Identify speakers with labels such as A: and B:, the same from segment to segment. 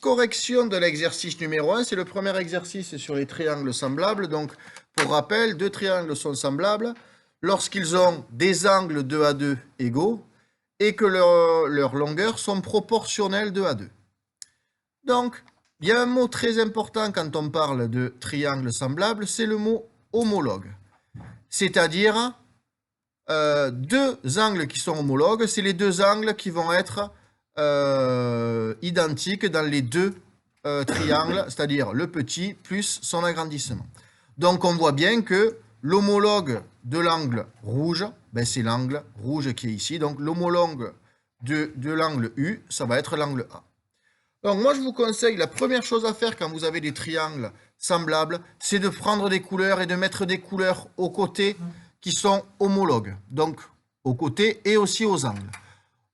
A: correction de l'exercice numéro 1, c'est le premier exercice sur les triangles semblables. Donc, pour rappel, deux triangles sont semblables lorsqu'ils ont des angles 2 à 2 égaux et que leurs longueurs sont proportionnelles 2 à 2. Donc, il y a un mot très important quand on parle de triangles semblables, c'est le mot homologue. C'est-à-dire, deux angles qui sont homologues, c'est les deux angles qui vont être identiques dans les deux triangles, c'est-à-dire le petit plus son agrandissement. Donc on voit bien que l'homologue de l'angle rouge, ben c'est l'angle rouge qui est ici. Donc l'homologue de l'angle U, ça va être l'angle A. Donc moi je vous conseille, la première chose à faire quand vous avez des triangles semblables, c'est de prendre des couleurs et de mettre des couleurs aux côtés qui sont homologues. Donc aux côtés et aussi aux angles.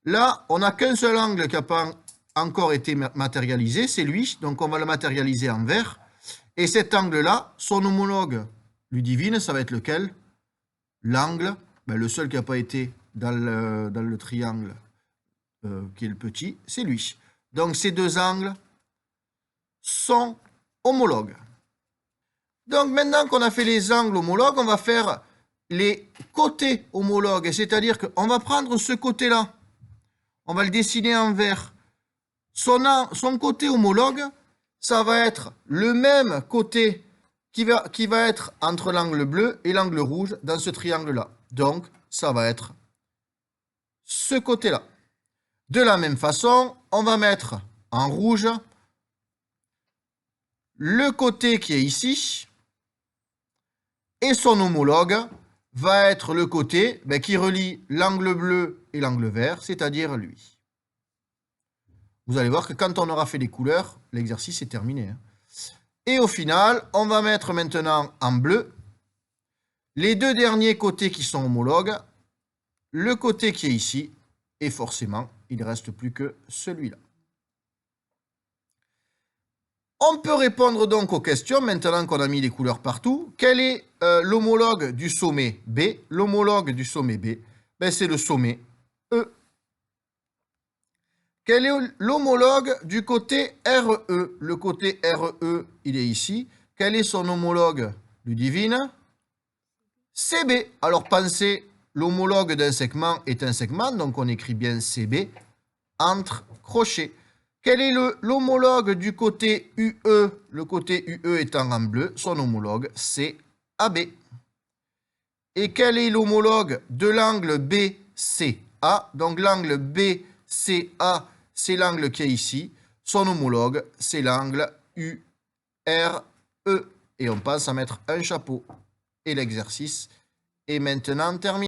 A: Là, on n'a qu'un seul angle qui n'a pas encore été matérialisé, c'est lui. Donc on va le matérialiser en vert. Et cet angle-là, son homologue Ludivine, ça va être lequel? L'angle, ben le seul qui n'a pas été dans le triangle qui est le petit, c'est lui. Donc ces deux angles sont homologues. Donc maintenant qu'on a fait les angles homologues, on va faire les côtés homologues. C'est-à-dire qu'on va prendre ce côté-là, on va le dessiner en vert. Son côté homologue, ça va être le même côté qui va être entre l'angle bleu et l'angle rouge dans ce triangle-là. Donc, ça va être ce côté-là. De la même façon, on va mettre en rouge le côté qui est ici et son homologue va être le côté qui relie l'angle bleu et l'angle vert, c'est-à-dire lui. Vous allez voir que quand on aura fait les couleurs, l'exercice est terminé. Et au final, on va mettre maintenant en bleu les deux derniers côtés qui sont homologues, le côté qui est ici, et forcément, il ne reste plus que celui-là. On peut répondre donc aux questions, maintenant qu'on a mis les couleurs partout. Quel est l'homologue du sommet B? L'homologue du sommet B, c'est le sommet E. Quel est l'homologue du côté RE? Le côté RE, il est ici. Quel est son homologue, Ludivine? CB. Alors pensez, l'homologue d'un segment est un segment, donc on écrit bien CB entre crochets. Quel est l'homologue du côté UE? Le côté UE étant en bleu, son homologue c'est AB. Et quel est l'homologue de l'angle BCA? Donc l'angle BCA, c'est l'angle qui est ici. Son homologue, c'est l'angle URE. Et on passe à mettre un chapeau. Et l'exercice est maintenant terminé.